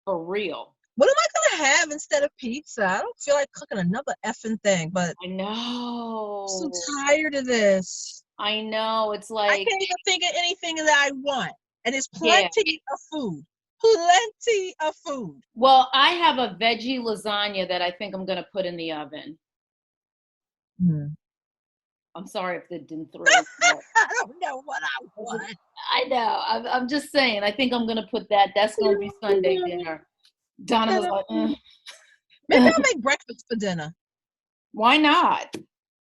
For real. What am I gonna have instead of pizza? I don't feel like cooking another effing thing, but I know. I'm so tired of this. I know. It's like I can't even think of anything that I want. And it's plenty of food. Plenty of food. Well, I have a veggie lasagna that I think I'm gonna put in the oven. I'm sorry if it didn't throw. I don't know what I want. I know. I'm just saying. I think I'm gonna put that. That's gonna be Sunday dinner. Donna was like, Maybe I'll make breakfast for dinner. Why not?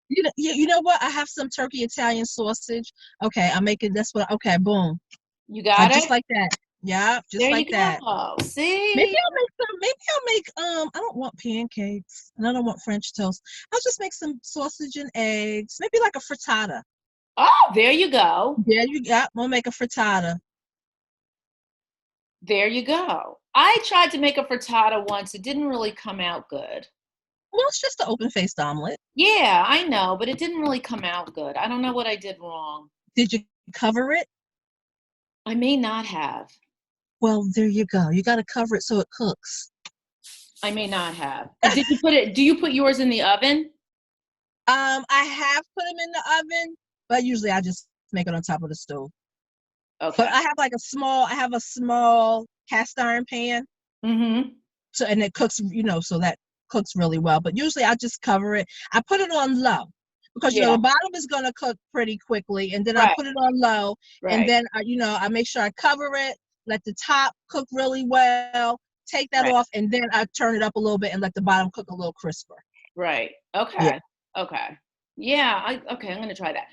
You know what? I have some turkey Italian sausage. Okay, I'm making this one. Okay, boom. You got it? Just like that. Yeah, just there like you that. Go. See? Maybe I'll make I don't want pancakes and I don't want French toast. I'll just make some sausage and eggs. Maybe like a frittata. Oh, there you go. We'll make a frittata. There you go. I tried to make a frittata once. It didn't really come out good. Well, it's just an open-faced omelet. Yeah, I know, but it didn't really come out good. I don't know what I did wrong. Did you cover it? I may not have. Well, there you go. You got to cover it so it cooks. I may not have. Did you put it? Do you put yours in the oven? I have put them in the oven, but usually I just make it on top of the stove. Okay. But I have a small cast iron pan. Mm-hmm. So and it cooks, so that cooks really well. But usually I just cover it. I put it on low because the bottom is gonna cook pretty quickly, and then I put it on low, and then I make sure I cover it, let the top cook really well, take that off, and then I turn it up a little bit and let the bottom cook a little crisper. Right. Okay. Yeah. Okay. Yeah. I'm gonna try that.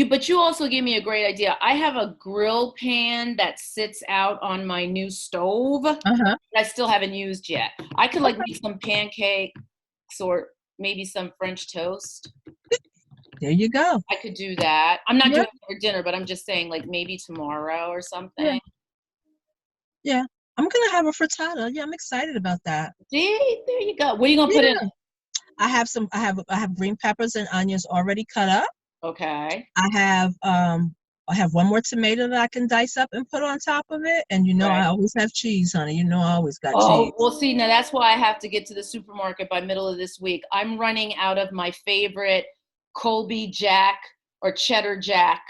But you also gave me a great idea. I have a grill pan that sits out on my new stove that I still haven't used yet. I could make some pancakes or maybe some French toast. There you go. I could do that. I'm not doing it for dinner, but I'm just saying maybe tomorrow or something. Yeah. I'm gonna have a frittata. Yeah, I'm excited about that. See, there you go. What are you gonna put in? I have green peppers and onions already cut up. Okay. I have one more tomato that I can dice up and put on top of it. And I always have cheese, honey. I always got cheese. Oh, well, see, now that's why I have to get to the supermarket by middle of this week. I'm running out of my favorite Colby Jack or Cheddar Jack.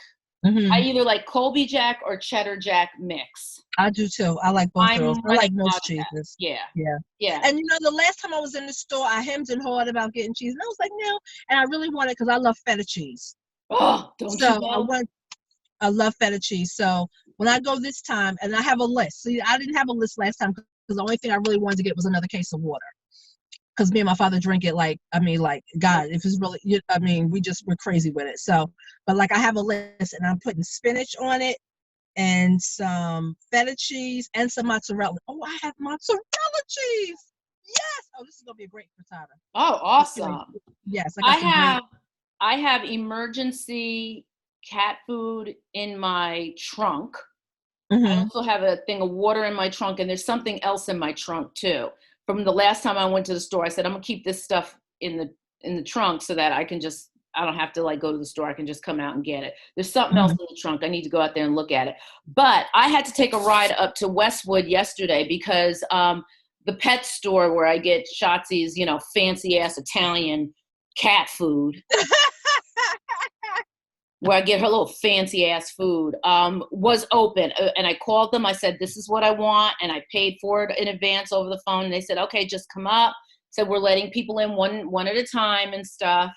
Mm-hmm. I either like Colby Jack or Cheddar Jack mix. I do too. I like both of those. I like most cheeses. Yeah. Yeah. And the last time I was in the store, I hemmed and hawed about getting cheese. And I was like, no. And I really want it because I love feta cheese. Oh, don't you know? I love feta cheese. So when I go this time, and I have a list. See, I didn't have a list last time because the only thing I really wanted to get was another case of water. because me and my father drink it like, I mean, like, God, if it's really, I mean, we're crazy with it. So, but like I have a list and I'm putting spinach on it and some feta cheese and some mozzarella. Oh, I have mozzarella cheese. Yes. Oh, this is gonna be a great frittata. Oh, awesome. Yes, I I got some great. have I have emergency cat food in my trunk. I Mm-hmm. also have a thing of water in my trunk, and there's something else in my trunk too. From the last time I went to the store, I said I'm gonna keep this stuff in the trunk so that I don't have to like go to the store. I can just come out and get it. There's something else Mm-hmm. in the trunk. I need to go out there and look at it. But I had to take a ride up to Westwood yesterday because the pet store where I get Shotzi's, fancy ass Italian cat food, where I get her little fancy ass food, was open. And I called them. I said, this is what I want. And I paid for it in advance over the phone. And they said, okay, just come up. Said, we're letting people in one at a time and stuff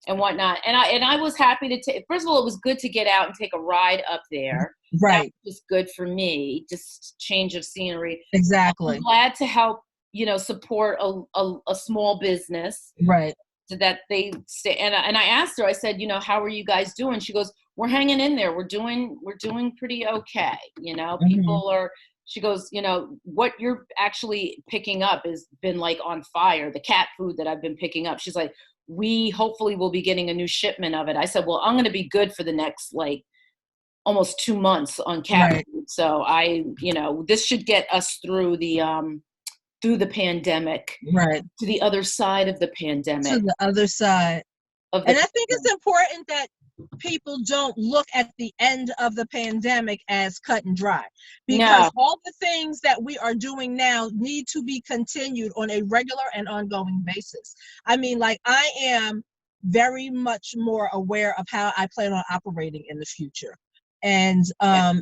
and whatnot. And I was happy to take, first of all, it was good to get out and take a ride up there. That Right. was good for me, just change of scenery. Exactly. I'm glad to help, support a small business. Right. So that they stay. And I asked her, I said, how are you guys doing? She goes, we're hanging in there. We're doing pretty okay. Mm-hmm. People are, she goes, what you're actually picking up has been like on fire. The cat food that I've been picking up. She's like, we hopefully will be getting a new shipment of it. I said, well, I'm going to be good for the next like almost 2 months on cat Right. food. So this should get us through the pandemic, Right. to the other side of the To pandemic. the other side. And I think it's important that people don't look at the end of the pandemic as cut and dry, because all the things that we are doing now need to be continued on a regular and ongoing basis. I mean, like, I am very much more aware of how I plan on operating in the future. And and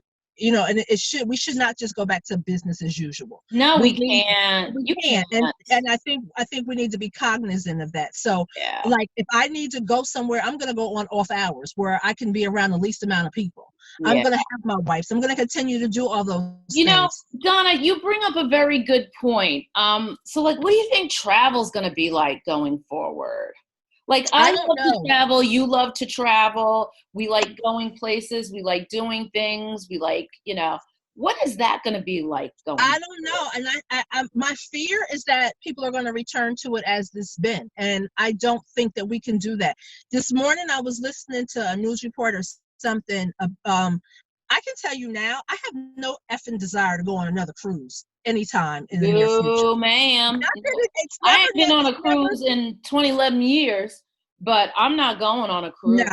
we should not just go back to business as usual. No, we can't. We You can't. can't. And I think we need to be cognizant of that. So like, if I need to go somewhere, I'm going to go on off hours where I can be around the least amount of people. I'm going to have my wipes. I'm going to continue to do all those things. Donna, you bring up a very good point. So like, what do you think travel's going to be like going forward? Like, I love to travel. You love to travel. We like going places. We like doing things. We like, what is that going to be like going? I don't know. And I my fear is that people are going to return to it as this been. And I don't think that we can do that. This morning, I was listening to a news report or something. I can tell you now, I have no effing desire to go on another cruise anytime in the near future. Oh, ma'am. I ain't been on a cruise in 11 years, but I'm not going on a cruise.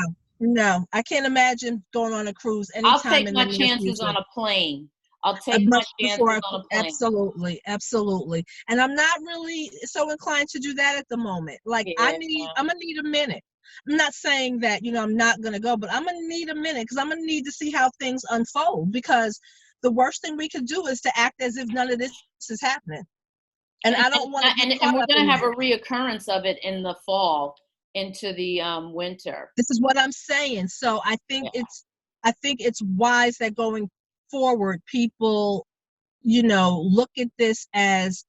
No, I can't imagine going on a cruise anytime. I'll take my chances on a plane. I'll take my chances on a plane. Absolutely. And I'm not really so inclined to do that at the moment. Like, I'm gonna need a minute. I'm not saying that, I'm not gonna go, but I'm gonna need a minute, because I'm gonna need to see how things unfold, because the worst thing we could do is to act as if none of this is happening. And I don't want to. And we're going to have a reoccurrence of it in the fall into the winter. This is what I'm saying. So I think it's wise that going forward, people, look at this as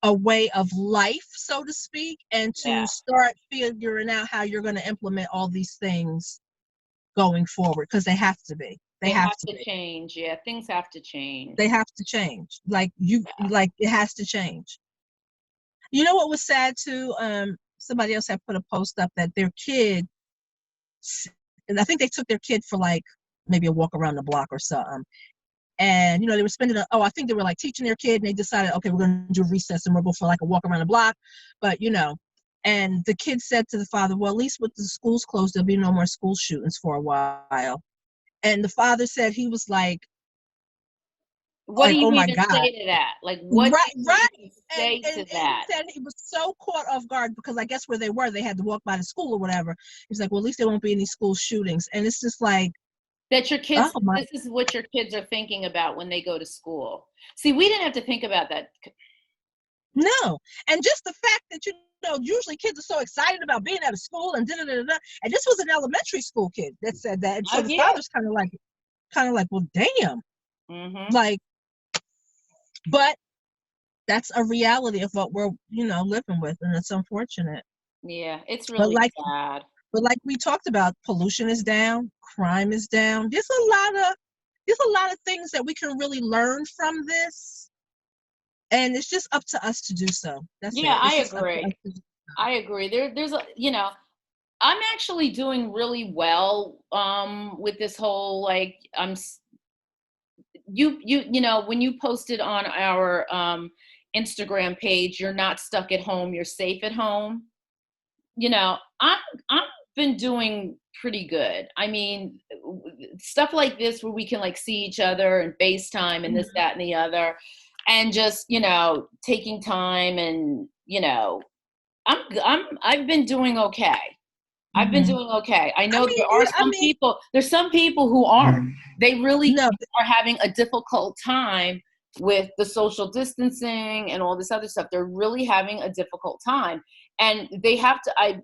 a way of life, so to speak, and to start figuring out how you're going to implement all these things going forward, because they have to be. They have to change. Yeah, things have to change. They have to change. Like, it has to change. You know what was sad too? Somebody else had put a post up that their kid, and I think they took their kid for like maybe a walk around the block or something. And, they were I think they were like teaching their kid, and they decided, okay, we're going to do recess and we'll go for like a walk around the block. But, and the kid said to the father, well, at least with the schools closed, there'll be no more school shootings for a while. And the father said he was like, what do you even say to that? Like, what do you say to that? He said he was so caught off guard, because I guess where they were, they had to walk by the school or whatever. He's like, well, at least there won't be any school shootings. And it's just like, that your kids, this is what your kids are thinking about when they go to school. See, we didn't have to think about that. No. And just the fact that, usually kids are so excited about being at a school and da-da-da-da. And this was an elementary school kid that said that. And so the father's kind of like, well, damn. Mm-hmm. Like, but that's a reality of what we're, living with, and it's unfortunate. Yeah, it's But really like, sad. we talked about, pollution is down, crime is down. There's a lot of things that we can really learn from this, and it's just up to us to do so. That's Yeah, it. I It's just up to us agree. to do. I agree. There's a, I'm actually doing really well with this whole, like, when you posted on our Instagram page, you're not stuck at home, you're safe at home. I'm been doing pretty good. I mean, stuff like this where we can like see each other and FaceTime and this, that, and the other, and just taking time, and I've been doing okay. I've been Mhm. doing okay. I I know mean, you. I mean, there's some people who aren't. They really no. are having a difficult time with the social distancing and all this other stuff. They're really having a difficult time. And they have to, I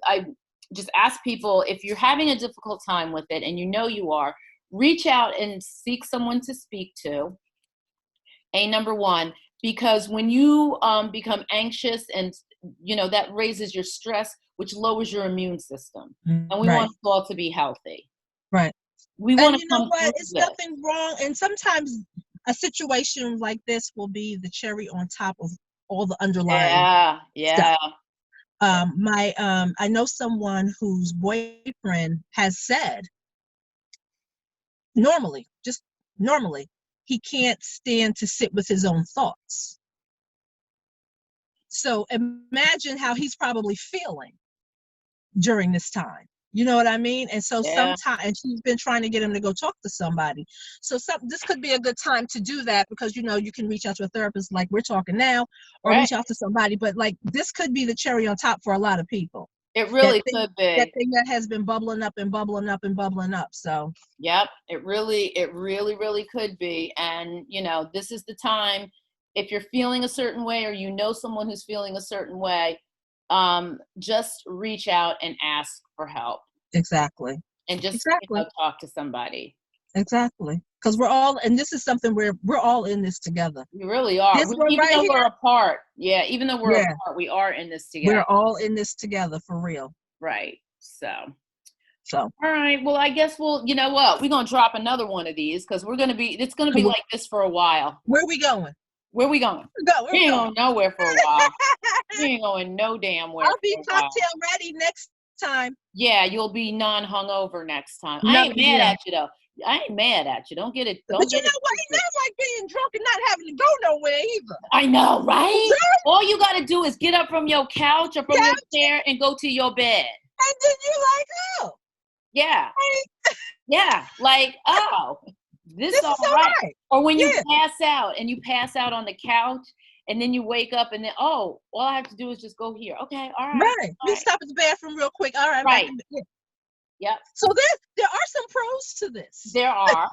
just ask people, if you're having a difficult time with it and you are, reach out and seek someone to speak to. Number one, because when you become anxious, and that raises your stress, which lowers your immune system, and we Right. want us all to be healthy. Right. We And want to you know come what? through It's this. nothing wrong. And sometimes a situation like this will be the cherry on top of all the underlying stuff. Yeah. I know someone whose boyfriend has said, just normally, he can't stand to sit with his own thoughts. So imagine how he's probably feeling during this time. You know what I mean? And so Yeah. sometimes, and she's been trying to get him to go talk to somebody. So this could be a good time to do that, because you can reach out to a therapist like we're talking now, or Right. reach out to somebody. But like, this could be the cherry on top for a lot of people. It That really thing, could that be. thing that has been bubbling up and bubbling up and bubbling up. So Yep. It really, really could be. And this is the time. If you're feeling a certain way, or someone who's feeling a certain way, just reach out and ask for help. exactly. And just Exactly. talk to somebody. Exactly. Because and this is something where we're all in this together. We really are. This one Even right though here. we're apart. Yeah, even though we're Yeah. apart, we are in this We're together. all in this together, for real. Right. So. So. All right. Well, I guess you know what? We're going to drop another one of these, because it's going to be like this for a while. Where are we going? Where we going? Where We we ain't going? going nowhere for a while. We ain't going no damn where. I'll be cocktail ready next time. Yeah, you'll be non-hungover next time. I No, ain't mad at you though. I ain't mad at you. Don't get it. But Don't you get it know what? It's twisted. not like being drunk and not having to go nowhere either. I know, right? All you got to do is get up from your couch or from your chair and go to your bed. And then you're like, oh. Yeah. Yeah. Like, oh, this is all right. Or when you pass out on the couch, and then you wake up, and then, oh, all I have to do is just go here. Okay. All right. Right. You stop at the bathroom real quick. All right. Right. Yep. So there are some pros to this. There are.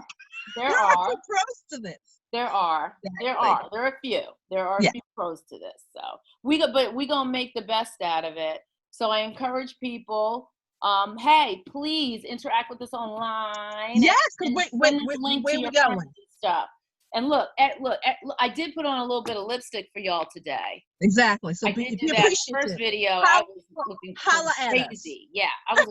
There are some pros to this. There are. There are a few. There are a few pros to this. So we're gonna make the best out of it. So I encourage people. Hey, please interact with us online. Yes, because where we going? Stuff. And look, I did put on a little bit of lipstick for y'all today. Exactly. So I did do that first video. I was looking crazy. Yeah, I was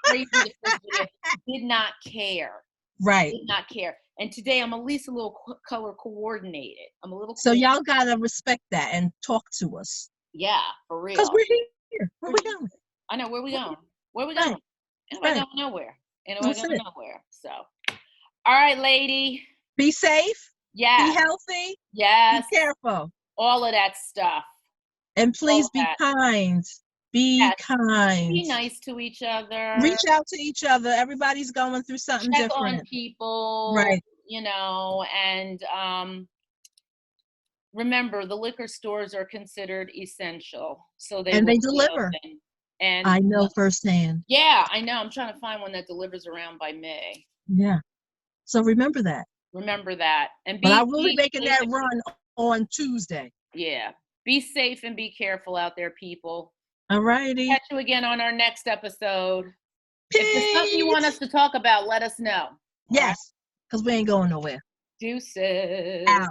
crazy. The first video. Did not care. Right. Did not care. And today I'm at least a little color coordinated. I'm a little. So y'all gotta respect that and talk to us. Yeah, for real. Because we're here. Where we going? I know where we going. Where we going? Ain't nobody going nowhere. Ain't nobody going nowhere. So, all right, lady. Be safe. Yeah. Be healthy. Yes. Be careful. All of that stuff. And please be kind. Be kind. Be nice to each other. Reach out to each other. Everybody's going through something different. Check on people. Right. And remember, the liquor stores are considered essential. So they deliver. And I know firsthand. Yeah, I know. I'm trying to find one that delivers around by May. Yeah. So remember that. And but I will be making that run on Tuesday. Yeah. Be safe and be careful out there, people. All righty. Catch you again on our next episode. Peace. If there's something you want us to talk about, let us know. Yes, because we ain't going nowhere. Deuces. Out.